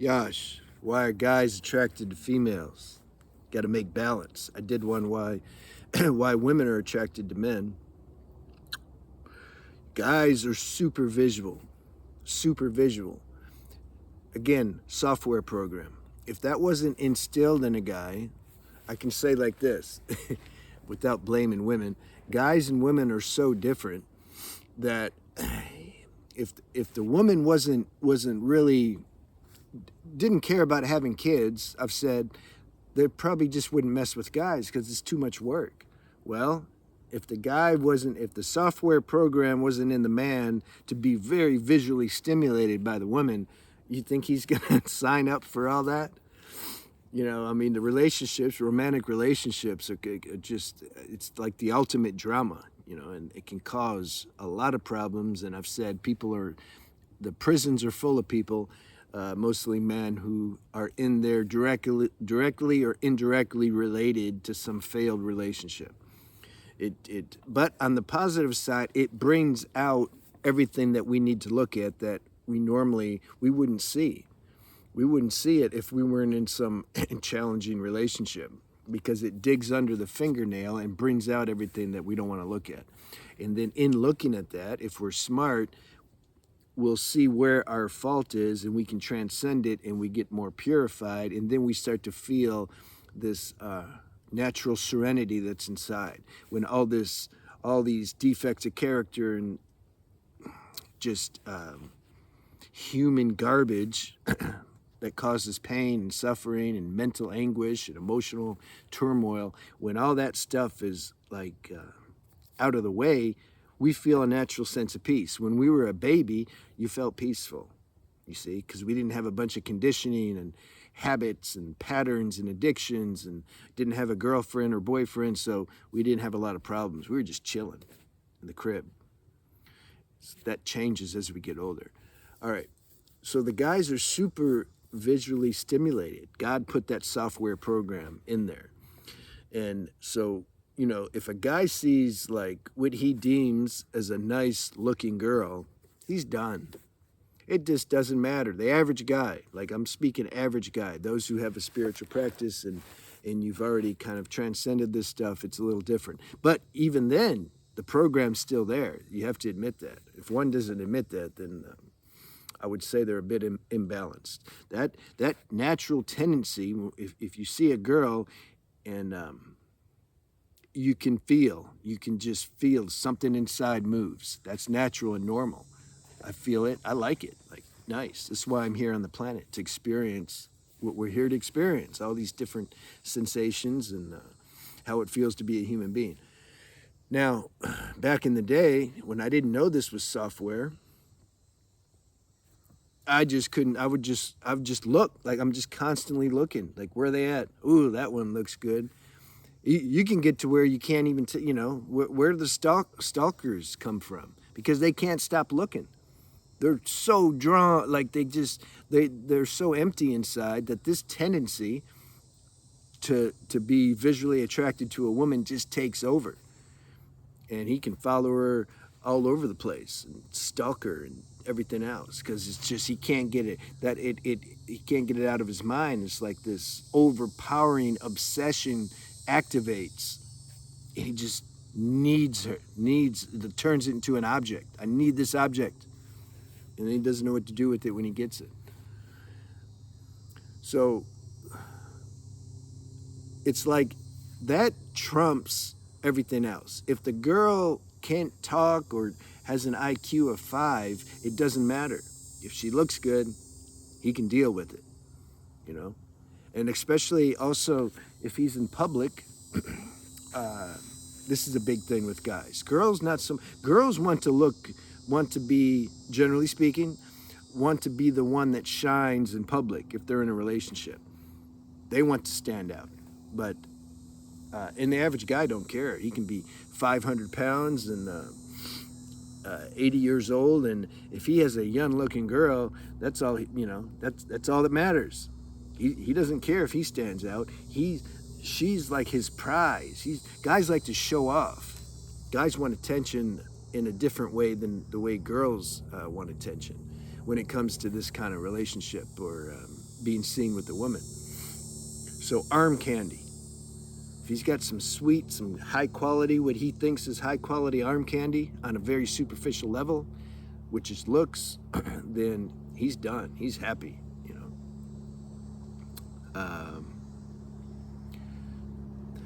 Yash, why are guys attracted to females? Got to make balance. I did one why why women are attracted to men. Guys are super visual. Super visual. Again, software program. If that wasn't instilled in a guy, I can say like this without blaming women. Guys and women are so different that if the woman wasn't really didn't care about having kids, I've said they probably just wouldn't mess with guys because it's too much work. Well, if the software program wasn't in the man to be very visually stimulated by the woman, you think he's gonna sign up for all that? I mean, the romantic relationships are just, it's like the ultimate drama, and it can cause a lot of problems. And I've said the prisons are full of people, mostly men who are in there directly or indirectly related to some failed relationship. But on the positive side, it brings out everything that we need to look at that we wouldn't see. We wouldn't see it if we weren't in some challenging relationship, because it digs under the fingernail and brings out everything that we don't want to look at. And then in looking at that, if we're smart, we'll see where our fault is and we can transcend it and we get more purified, and then we start to feel this natural serenity that's inside when all these defects of character and just human garbage that causes pain and suffering and mental anguish and emotional turmoil, when all that stuff is like out of the way, we feel a natural sense of peace. When we were a baby, you felt peaceful, you see, because we didn't have a bunch of conditioning and habits and patterns and addictions, and didn't have a girlfriend or boyfriend, so we didn't have a lot of problems. We were just chilling in the crib. So that changes as we get older. All right, so the guys are super visually stimulated. God put that software program in there. And so, if a guy sees like what he deems as a nice looking girl, he's done. It just doesn't matter. The average guy, like I'm speaking average guy, those who have a spiritual practice and you've already kind of transcended this stuff, it's a little different. But even then, the program's still there. You have to admit that. If one doesn't admit that, then I would say they're a bit imbalanced. That natural tendency, if you see a girl and you can just feel something inside moves. That's natural and normal. I feel it. I like it. Like, nice. That's why I'm here on the planet, to experience what we're here to experience, all these different sensations and how it feels to be a human being. Now, back in the day, when I didn't know this was software, I just couldn't. I would just look. Like, I'm just constantly looking. Like, where are they at? Ooh, that one looks good. You can get to where you can't even, where do the stalkers come from? Because they can't stop looking. They're so drawn, like they're so empty inside that this tendency to be visually attracted to a woman just takes over. And he can follow her all over the place and stalk her and everything else, because it's just he can't get he can't get it out of his mind. It's like this overpowering obsession activates. He just needs her, turns it into an object. I need this object. And then he doesn't know what to do with it when he gets it. So it's like that trumps everything else. If the girl can't talk or has an IQ of 5, it doesn't matter. If she looks good, he can deal with it, And especially also if he's in public, this is a big thing with guys. Girls want to be, generally speaking, want to be the one that shines in public if they're in a relationship. They want to stand out. But and the average guy don't care. He can be 500 pounds and 80 years old, and if he has a young-looking girl, that's all. That's all that matters. He doesn't care if he stands out. She's like his prize. Guys like to show off. Guys want attention in a different way than the way girls want attention when it comes to this kind of relationship or being seen with the woman. So arm candy. If he's got some sweet, some high quality, what he thinks is high quality arm candy on a very superficial level, which is looks, then he's done. He's happy, you know.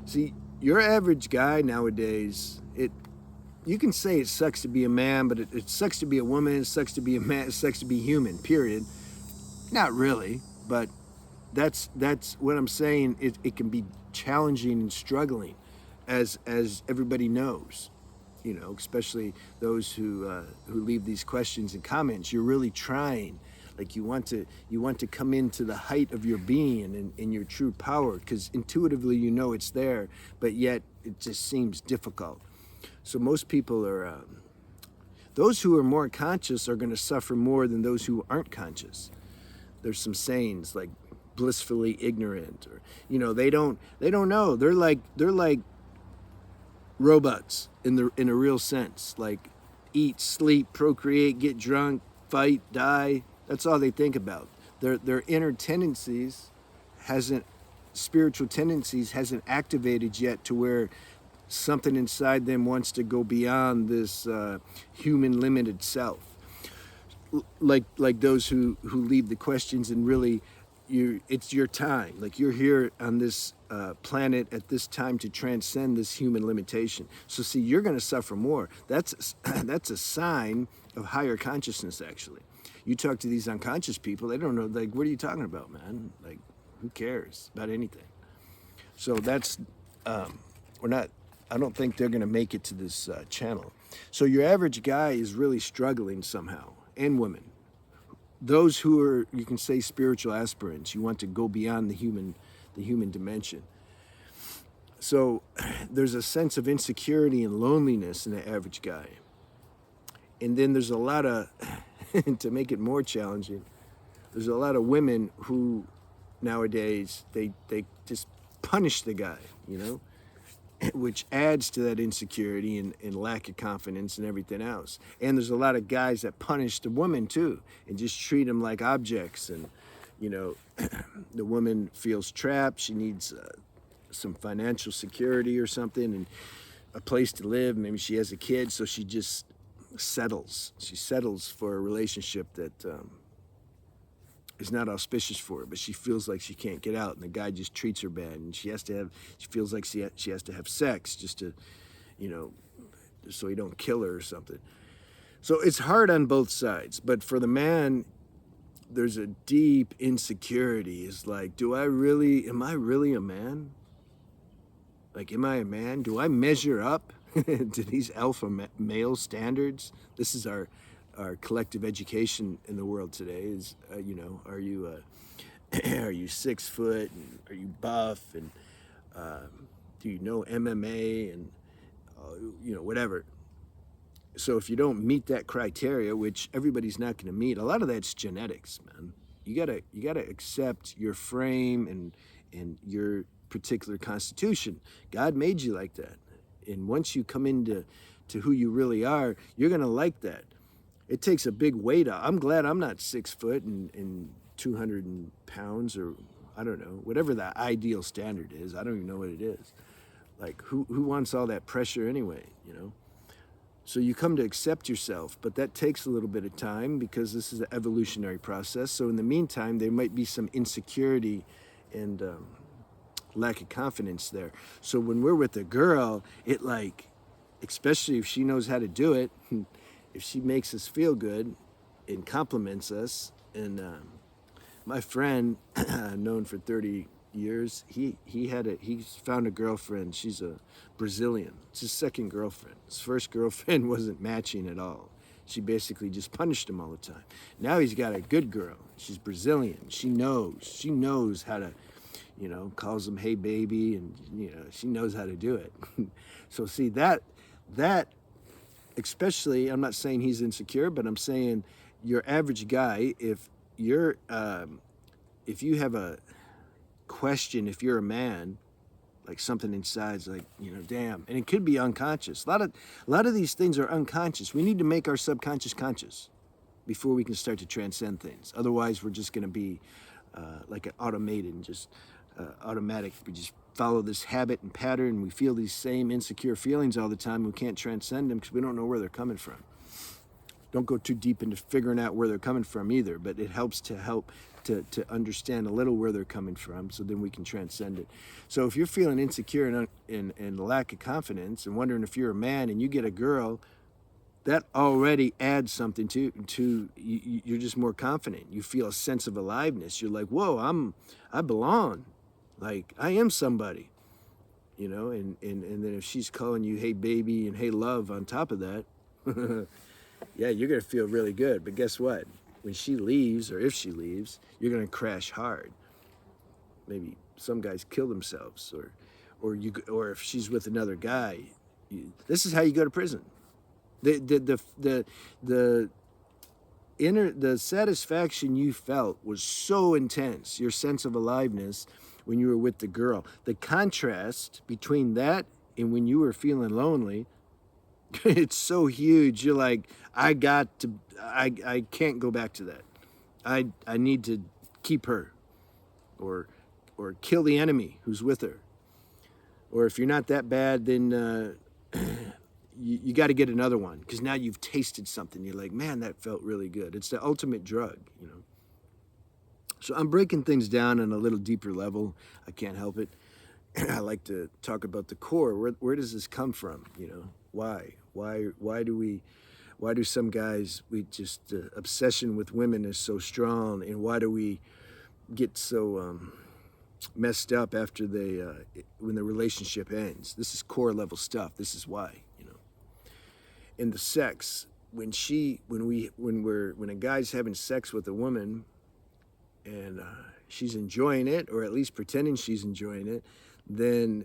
See, your average guy nowadays, you can say it sucks to be a man, but it sucks to be a woman, it sucks to be a man, it sucks to be human, period. Not really, but that's what I'm saying. It can be challenging and struggling, as everybody knows, you know, especially those who leave these questions and comments. You're really trying, like you want to come into the height of your being and your true power, because intuitively you know it's there, but yet it just seems difficult. So most people are, those who are more conscious are going to suffer more than those who aren't conscious. There's some sayings like blissfully ignorant, or, you know, they don't know. They're like robots in a real sense. Like eat, sleep, procreate, get drunk, fight, die. That's all they think about. Their inner tendencies spiritual tendencies hasn't activated yet to where something inside them wants to go beyond this human limited self. Like those who leave the questions and really, it's your time. Like you're here on this planet at this time to transcend this human limitation. So see, you're going to suffer more. That's a sign of higher consciousness. Actually, you talk to these unconscious people, they don't know. Like, what are you talking about, man? Like, who cares about anything? So that's we're not. I don't think they're going to make it to this channel. So your average guy is really struggling somehow, and women. Those who are, you can say, spiritual aspirants, you want to go beyond the human dimension. So there's a sense of insecurity and loneliness in the average guy. And then there's a lot of, to make it more challenging, there's a lot of women who nowadays, they just punish the guy, you know, which adds to that insecurity and lack of confidence and everything else. And there's a lot of guys that punish the woman too and just treat them like objects. And, you know, the woman feels trapped. She needs some financial security or something and a place to live. Maybe she has a kid, so she just settles. She settles for a relationship that is not auspicious for her, but she feels like she can't get out, and the guy just treats her bad, and she feels like she has to have sex just to, you know, so he don't kill her or something. So it's hard on both sides, but for the man, there's a deep insecurity. It's like, am I really a man? Like, am I a man? Do I measure up to these alpha male standards? This is our collective education in the world today is, you know, are you 6 foot, and are you buff, and do you know MMA, and you know, whatever. So if you don't meet that criteria, which everybody's not going to meet, a lot of that's genetics, man. You gotta accept your frame and your particular constitution. God made you like that, and once you come into who you really are, you're gonna like that. It takes a big weight off. I'm glad I'm not 6 foot and 200 pounds, or I don't know, whatever the ideal standard is. I don't even know what it is. Like, who wants all that pressure anyway, you know? So you come to accept yourself, but that takes a little bit of time because this is an evolutionary process. So in the meantime, there might be some insecurity and lack of confidence there. So when we're with a girl, it, like, especially if she knows how to do it, if she makes us feel good and compliments us, and my friend, known for 30 years, he's found a girlfriend. She's a Brazilian. It's his second girlfriend. His first girlfriend wasn't matching at all. She basically just punished him all the time. Now he's got a good girl. She's Brazilian. She knows how to, you know, calls him hey baby, and, you know, she knows how to do it. So see, that especially, I'm not saying he's insecure, but I'm saying your average guy, if you have a question, if you're a man, like something inside's like, you know, damn, and it could be unconscious. A lot of these things are unconscious. We need to make our subconscious conscious before we can start to transcend things. Otherwise, we're just going to be like an automated and just automatic. We just follow this habit and pattern. We feel these same insecure feelings all the time. We can't transcend them because we don't know where they're coming from. Don't go too deep into figuring out where they're coming from either, but it helps to understand a little where they're coming from, so then we can transcend it. So if you're feeling insecure and lack of confidence and wondering if you're a man and you get a girl, that already adds something to you. You're just more confident. You feel a sense of aliveness. You're like, whoa, I belong. Like, I am somebody, you know. And then if she's calling you hey baby and hey love on top of that, yeah, you're gonna feel really good. But guess what? When she leaves, or if she leaves, you're gonna crash hard. Maybe some guys kill themselves, or if she's with another guy, this is how you go to prison. The satisfaction you felt was so intense, your sense of aliveness when you were with the girl. The contrast between that and when you were feeling lonely, it's so huge. You're like, I can't go back to that. I need to keep her, or kill the enemy who's with her. Or if you're not that bad, then you got to get another one, because now you've tasted something. You're like, man, that felt really good. It's the ultimate drug, you know. So I'm breaking things down on a little deeper level. I can't help it. I like to talk about the core. Where does this come from? You know, why do some guys, we just obsession with women is so strong, and why do we get so messed up after when the relationship ends? This is core level stuff. This is why, you know. In the sex, when a guy's having sex with a woman, and she's enjoying it, or at least pretending she's enjoying it, then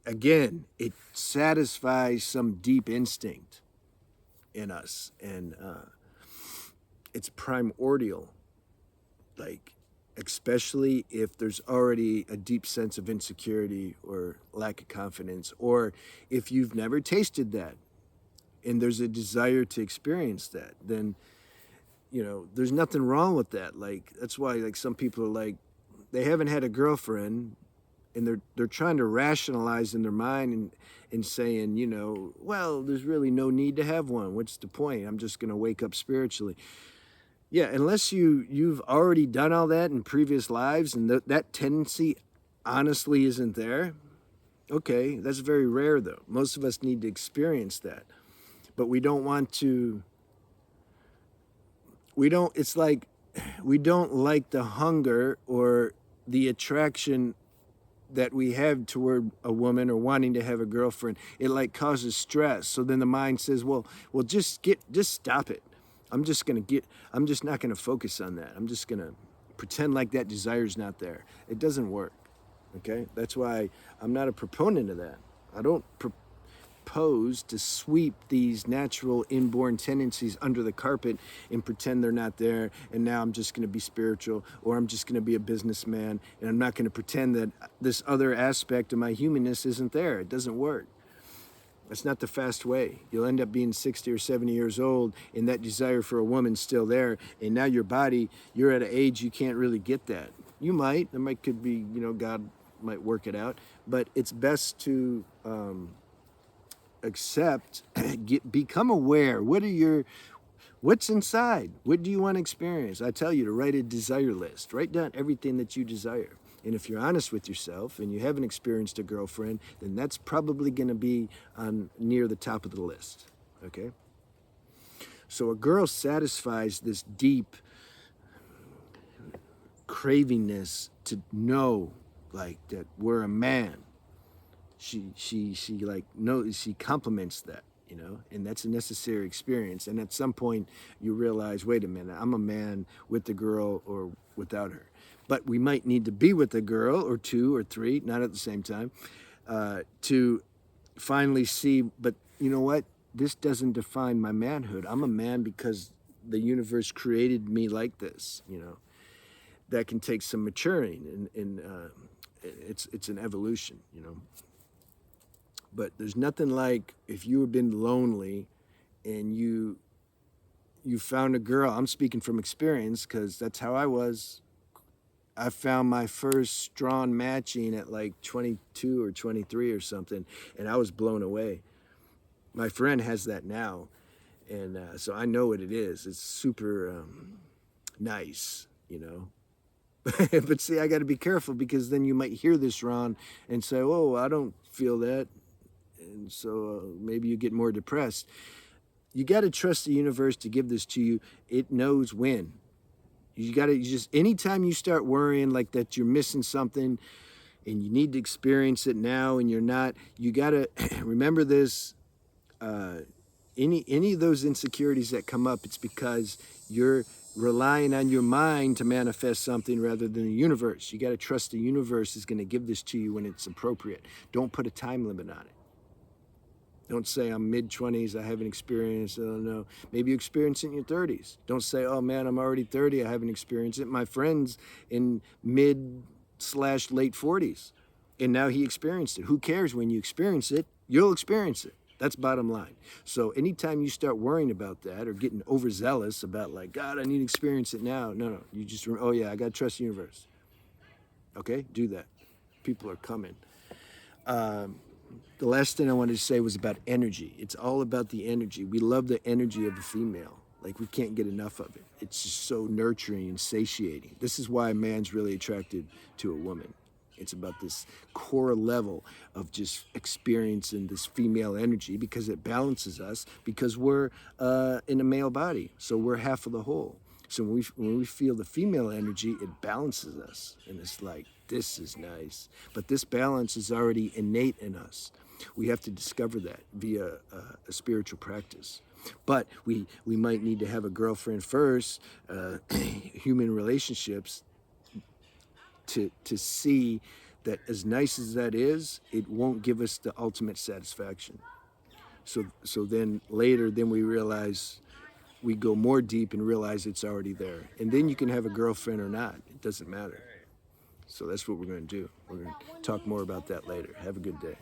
again, it satisfies some deep instinct in us, and it's primordial, like, especially if there's already a deep sense of insecurity or lack of confidence, or if you've never tasted that and there's a desire to experience that, then, you know, there's nothing wrong with that. Like, that's why, like, some people are like, they haven't had a girlfriend, and they're trying to rationalize in their mind and saying, you know, well, there's really no need to have one. What's the point? I'm just going to wake up spiritually. Yeah, unless you've already done all that in previous lives, and that tendency honestly isn't there. Okay, that's very rare though. Most of us need to experience that. But we don't want to, it's like, we don't like the hunger or the attraction that we have toward a woman, or wanting to have a girlfriend. It like causes stress. So then the mind says, well, just stop it. I'm just not gonna focus on that. I'm just gonna pretend like that desire's not there. It doesn't work, okay? That's why I'm not a proponent of that. I don't propose to sweep these natural inborn tendencies under the carpet and pretend they're not there, and now I'm just gonna be spiritual, or I'm just gonna be a businessman, and I'm not gonna pretend that this other aspect of my humanness isn't there. It doesn't work. That's not the fast way. You'll end up being 60 or 70 years old, and that desire for a woman's still there, and now your body, you're at an age you can't really get that. You might, could be, you know, God might work it out, but it's best to accept, become aware. What's inside? What do you want to experience? I tell you to write a desire list. Write down everything that you desire. And if you're honest with yourself and you haven't experienced a girlfriend, then that's probably going to be near the top of the list, okay? So a girl satisfies this deep cravingness to know, like, that we're a man. She like knows, she complements that, you know, and that's a necessary experience. And at some point you realize, wait a minute, I'm a man with the girl or without her. But we might need to be with a girl or two or three, not at the same time, to finally see, but you know what? This doesn't define my manhood. I'm a man because the universe created me like this, you know. That can take some maturing, and it's an evolution, you know. But there's nothing like if you have been lonely and you found a girl. I'm speaking from experience because that's how I was. I found my first strong matching at like 22 or 23 or something, and I was blown away. My friend has that now, and so I know what it is. It's super nice, you know. But see, I got to be careful because then you might hear this, Ron, and say, "Oh, I don't feel that," and so maybe you get more depressed. You got to trust the universe to give this to you. It knows when. You got to just anytime you start worrying like that you're missing something and you need to experience it now and you're not, you got to remember this. Uh, any of those insecurities that come up, it's because you're relying on your mind to manifest something rather than the universe. You got to trust the universe is going to give this to you when it's appropriate. Don't put a time limit on it. Don't say I'm mid-20s, I haven't experienced it. I don't know. Maybe you experience it in your 30s. Don't say, oh man, I'm already 30, I haven't experienced it. My friend's in mid/late 40s, and now he experienced it. Who cares when you experience it? You'll experience it. That's bottom line. So anytime you start worrying about that or getting overzealous about like, God, I need to experience it now. No. You just, oh yeah, I got to trust the universe. Okay, do that. People are coming. The last thing I wanted to say was about energy. It's all about the energy. We love the energy of a female. Like we can't get enough of it. It's just so nurturing and satiating. This is why a man's really attracted to a woman. It's about this core level of just experiencing this female energy because it balances us because we're in a male body. So we're half of the whole. So when we feel the female energy, it balances us. And it's like, this is nice. But this balance is already innate in us. We have to discover that via a spiritual practice. But we might need to have a girlfriend first, human relationships, to see that as nice as that is, it won't give us the ultimate satisfaction. So then later, then we realize, we go more deep and realize it's already there. And then you can have a girlfriend or not. It doesn't matter. So that's what we're going to do. We're going to talk more about that later. Have a good day.